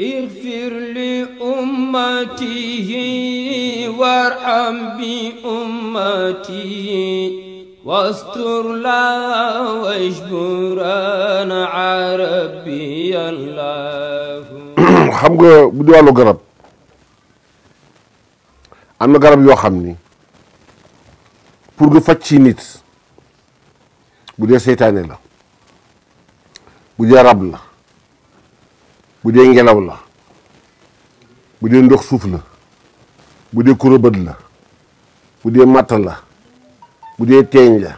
اغفر لأمته وارحم بأمته واستر لا واجبرنا عربي الله. xam nga bu di wàllu garab am na garab yoo xam ni pour nga faj ci nit bu dee seytaane la bu dee rab la bu dee ngelaw la bu dee ndox suuf la bu dee kurobët la bu dee matt la bu dee teeñ la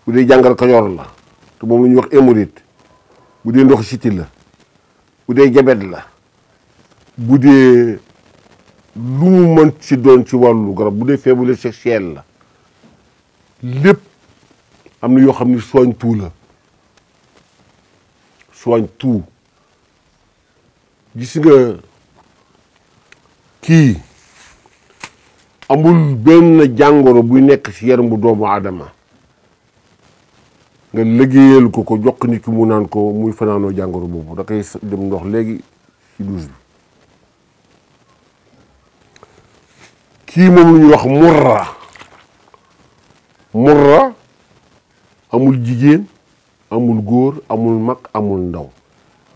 bu dee jàngal kajoor la te moom la ñuy wax hémorroïde bu dee ndox siti la bu dee jabet la bu dee lu mu mën ci doon ci wàllu garab bu dee faiblesse sexuelle la lépp am na yoo xam ni soigne tout la soigne tout. gis nga kii amul benn jàngoro buy nekk ci yaramu doomu aadama nga liggéeyal ko jox nit ki mu naan ko muy fanaanoo jàngoro boobu da koy dem ndox léegi ci douche bi. kii moom lu ñuy wax murra amul jigéen amul góor amul mag amul ndaw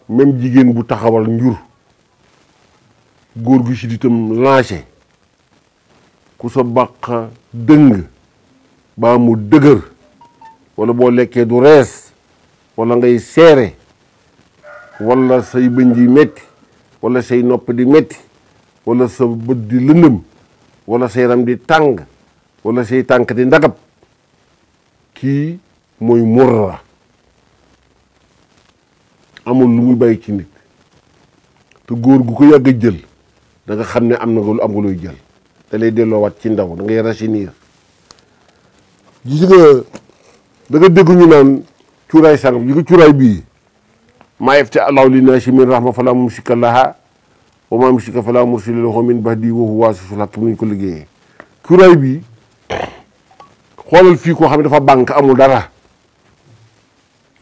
même jigéen bu taxawal njur góor gu ci ditam lancé ku sa bàq dëng baa mu dëgër wala boo lekkee du rees wala ngay seere wala say bëñ di metti wala say nopp di metti wala sa bët di lëndëm wala say yaram di tàng wala say tànk di ndagab kii mooy murra amul lu muy bàyyi ci nit te góor gu ko yàgg a jël da nga xam ne am na lu am nga looy jël da lay delloowaat ci ndaw da ngay rajeunir. gis nga da nga dégg ñu naan cuuraay sàngam yi ko cuuraay bii maa yafta allahu linnaasi min rahma fala mumsika laha wa maa yumsik fala mursila lahu min ba'dihi wa huwa al-azizul hakim ni ñu ko liggéeyee. cuuraay bii xoolal fii koo xam ne dafa banque amul dara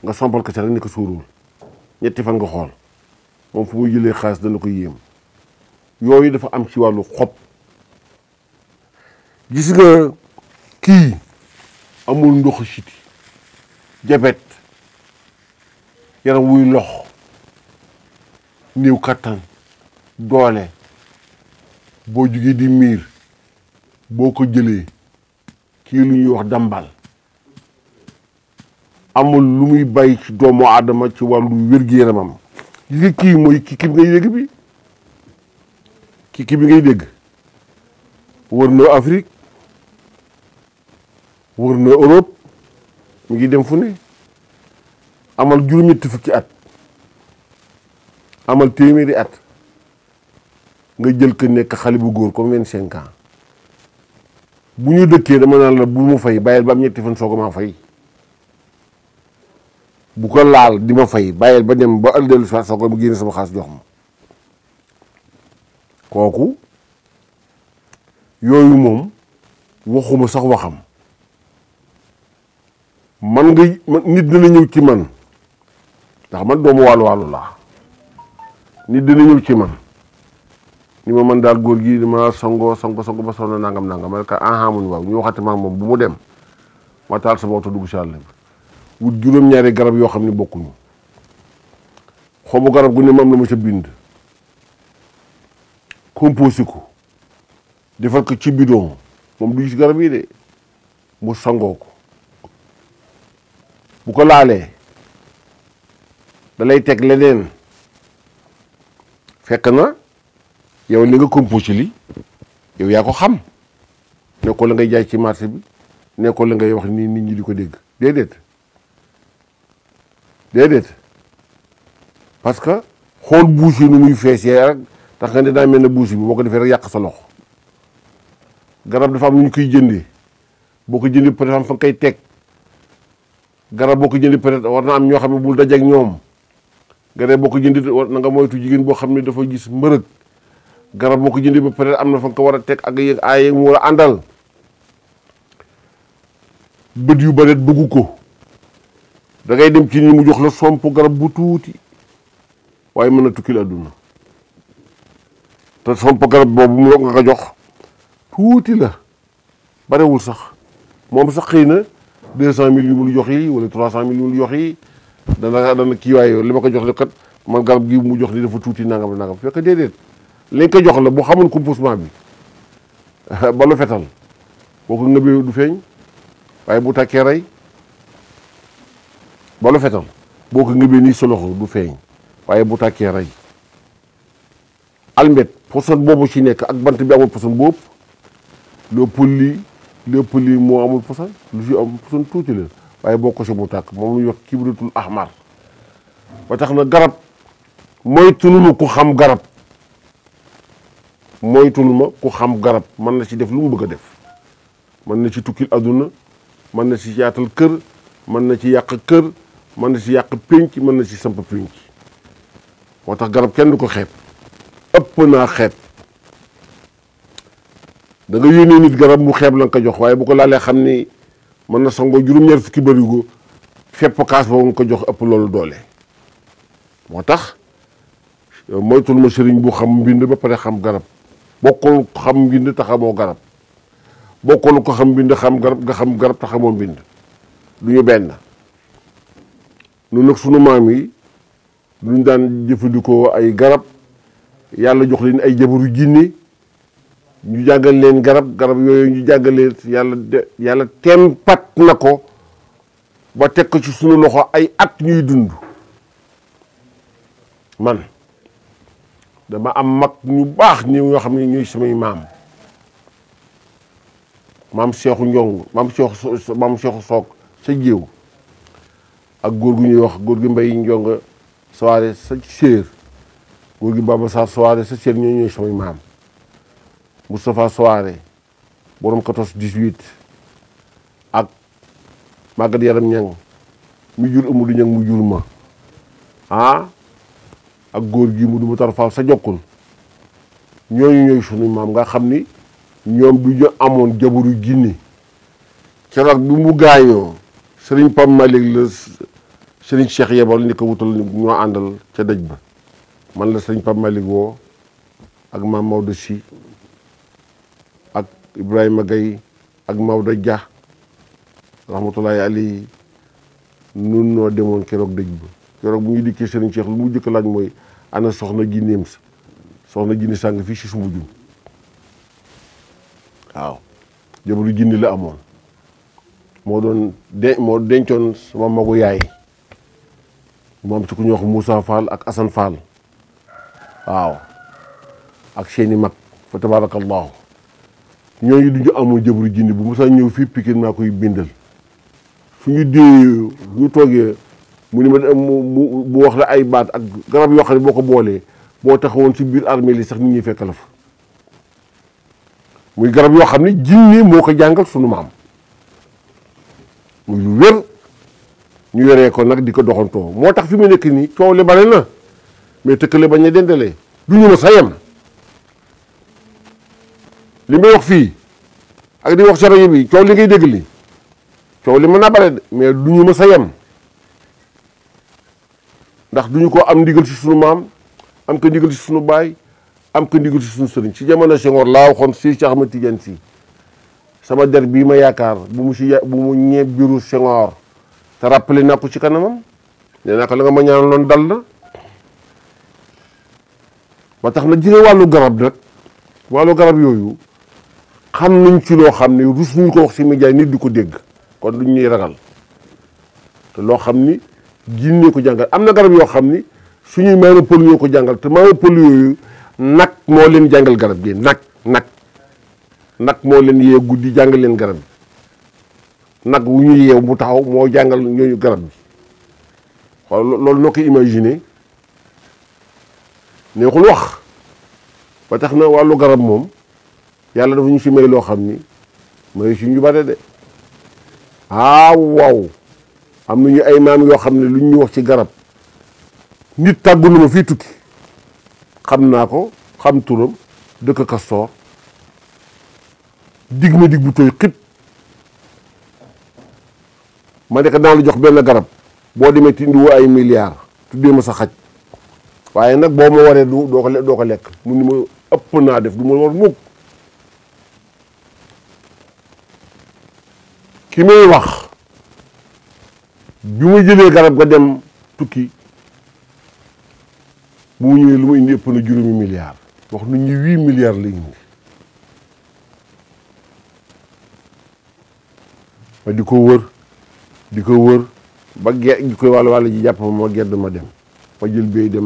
nga sompal ko ca rek ni ko suurul ñetti fan nga xool moom fu muy jëlee xaalis dana ko yéem. yooyu dafa am ci wàllu xob gis nga kii amul ndoxu siti jabet yaram wuy lox néew kattan doole boo jugee di miir boo ko jëlee kii lu ñuy wax dambal amul lu muy bàyyi ci doomu aadama ci wàllu wér-gu-yaramam gis nga kii mooy kii ngay dégg bi kii bi ngay dégg wër na Afrique wër na Europe mi ngi dem fu ne amal juróom-ñetti fukki at amal téeméeri at nga jël ko nekk xale bu góor comme 25 ans bu ñu dëkkee dama naan la bu mu fay bàyyil ba am ñetti fan soog maa fay bu ko laal di ma fay bàyyil ba dem ba ëllëg soit soog mu génne sama xaalis jox ma kooku yooyu moom waxuma sax waxam man nga nit dina ñëw ci man ndax man doomu wàllu laa nit dina ñëw ci man ni ma man daal góor gi dama songo ba sonn nangam ma ne ko mu waaw ñu waxati maag moom bu mu dem ma taal sama oto dugg si àll bi wut juróom-ñaari garab yoo xam ne bokkuñu xobu garab gu ne mam la ma ca bind composé ko defal ko ci bidon moom du gis garab yi de mu sangoo ko bu ko laalee da lay teg leneen fekk na yow li nga composé li yow yaa ko xam ne ko la ngay jaay ci marché bi ne ko la ngay wax nii nit ñi di ko dégg déedéet parce que xool buus yi nu muy feesee rek tax nga ne daa mel ne buus bi boo ko defee rek yàq sa loxo garab dafa am lu ñu koy jëndee boo ko jëndee peut-être fa nga koy teg garab boo ko jëndee peut-être war na am ñoo xam ne bul dajeeg ñoom garab boo ko jëndee war na nga moytu jigéen boo xam ne dafa gis mbërëg garab boo ko jëndee ba peut-être am na fa nga ko war a teg ak yéeg ay mu war a àndal bët yu bëreet bëggu ko da ngay dem ci ni mu jox la somp garab bu tuuti waaye mën na tukkil àdduna te somp garab boobu mu nga ko jox tuuti la barewul sax moom sax xëy na 200 000 yu mu jox yi wala 300 000 yu mu jox yi dana kii waaye li ma ko jox le kat man garab gi mu jox ni dafa tuuti nangam nangam fekk déedéet li nga ko jox la bu xamul composement bi balu fetal boo ko ngëbee du feeñ waaye bu tàkkee rey balu fetal boo ko ngëbee nii sa loxo du feeñ waaye bu tàkkee rey almet poson boobu ci nekk ak bant bi amul poson boobu lépp lii moo amul poson lu ci am poson tuuti la waaye boo ko si mu tàkk moom lu ñuy wax kibritul ahmar ba tax na garab moytul ma ku xam garab mën na ci def lu mu bëgg a def mën na ci tukkil adduna mën na ci yaatal kër mën na ci yàq kër mën na ci yàq pénc mën na ci samp pénc moo tax garab kenn du ko xeeb ëpp naa xeeb da nga yónnee nit garab mu xeeb la nga ko jox waaye bu ko laalee xam ni mën na sangoo juróom-ñaar fukki barigo fépp kaas boobu nga ko jox ëpp loolu doole moo tax moytul ma sëriñ bu xam mbind ba pare xam garab bokkul xam mbind te xamoo garab bokkul ko xam mbind xam garab nga xam garab te xamoo mbind du ñu benn ñun nag sunu maam yi duñ daan jëfandikoo ay garab yàlla jox leen ay jabaru jinne ñu jàngal leen garab yooyu ñu jàngal leen yàlla tempat na ko ba teg ko ci sunu loxo ay at ñuy dund man dama am mag ñu baax ñi ñoo xam ne ñuy samay maam Seexu Njong maam Seexu Soog sa jéew ak góor gu ñuy wax góor gi Mbay Njong soirée sa séer góor gi Baba Sarr soirée sa séer ñoo ñooy samay maam Moustapha soirée borom 14-18 ak Maguette Yaram Ñang mu jur Amadou Ñang mu jur ma ak góor gi mu du mu tarfal sa jokkul ñooñu ñooy suñu maam nga xam ni ñoom du ñu amoon jabaru jinni keroog bi mu gaañoo sëriñ Pam Malick la sëriñ Cheikh yebal ni ko wutal ñoo àndal ca dëj ba man la sëriñ Pam Malick woo ak maam Maodo Sy ak Ibrahima Gaye ak Maodo Dia rahmatullahi alayhi nun noo demoon keroog dëj ba keroog bu ñu dikkee sëriñ Cheikh lu mu jëkk laaj mooy ana soxna jinneem sa soxna jinne sàng fii si sumbu jum waaw jabaru jinne la amoon moo dencoon sama magu yaay moom ci ku ñuy wax Moussa Fall ak Assane Fall waaw ak seeni mag fa tabarakallahu ñooñu du ñu amoon jabaru jinne bu Moussa ñëw fii Pikine maa koy bindal suñu dee ñu toogee mu ni ma mu wax la ay baat ak garab yoo xam ne boo ko boolee boo taxawoon ci biir armée li sax nit ñi fekk la fa muy garab yoo xam ne jinne moo ko jàngal sunu maam muy lu wér ñu yoree ko nag di ko doxantoo moo tax fi mu nekk nii coow li bare na mais tëkkale bañ a dendalee du ñu ma sa yem li may wax fii ak di wax sa rajo bi coow li ngay dégg li coow li mën naa bare mais du ñu ma sa yem ndax duñu ko am ndigal ci sunu maam am ko ndigal ci sunu baay am ko ndigal ci sunu sëriñ ci jamono Senghor laa waxoon si Cheikh Ahmed Tidiane Sy sama der bii ma yaakaar bu mu ñee biiru Senghor te rappelé naa ko ci kanamam nee naa ko la nga ma ñaan loon dal na ba tax na jëlee wàllu garab yooyu xam nañ ci loo xam ne rus ñu ko wax si média nit di ko dégg kon duñ ñuy ragal te loo xam ni jinne ko jàngal am na garab yoo xam ni suñuy maama pël ñoo ko jàngal te maama pël yooyu nag moo leen jàngal garab gi nag moo leen yee guddi jàngal leen garab bi nag wu ñu yeew mu taxaw moo jàngal ñooñu garab bi xool loolu noo koy imaginer neexul wax ba tax na wàllu garab moom yàlla dafa ñu si may loo xam ni may si ñu bare de waaw am nañu ay maam yoo xam ne lu ñu wax ci garab nit tàggu na ma fii tukki xam naa ko xam turam dëkk Castor dig ma dig bu tooy xib ma ne ko naa la jox benn garab boo demee ti indiwoo ay milliards tuddee ma sa xaj waaye nag boo ma waree doo ko lekk mu ni ma ëpp naa def du ma war mukk ki may wax bi ma jëlee garab ga dem tukki bu mu ñëwee lu ma indi ëpp na juróomi milliards wax nu ñu 8 milliards la indi ma di ko wër ba di koy wàll ji jàpp ma gedd ma dem ma jël béy dem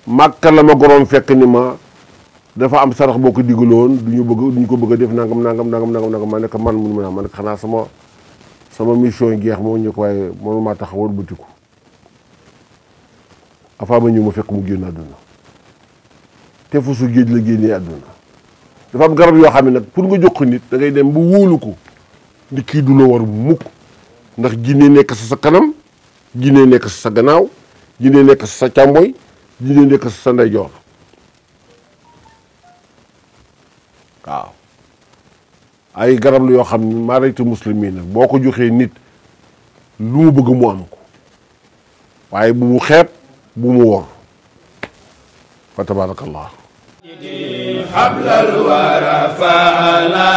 màkk la ma goroom fekk ni ma dafa am sarax boo ko digaloon duñu ko bëgg a def nangam ma nekk man mun ma ne xanaa sama mission yi jeex moo ñu ko waaye mënu maa taxawal butiku afa ma ñëw ma fekk mu génn àdduna te fu su géej la génnee àdduna dafa am garab yoo xam ne nag pour nga jox ko nit da ngay dem bu wóolu ko ndi kii du la war mukk ndax jinne nekk sa kanam jinne nekk sa gannaaw jinne nekk sa càmmoy jinne nekk sa ndeyjoor waaw ay garab la yoo xam ne maaraytu muslimin nag boo ko joxee nit lu mu bëgg mu am ko waaye bu mu xeeb bu mu wor fa tabarakallah حبل الورى فعلا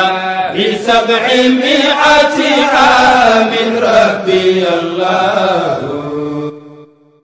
ب700 عام ربي الله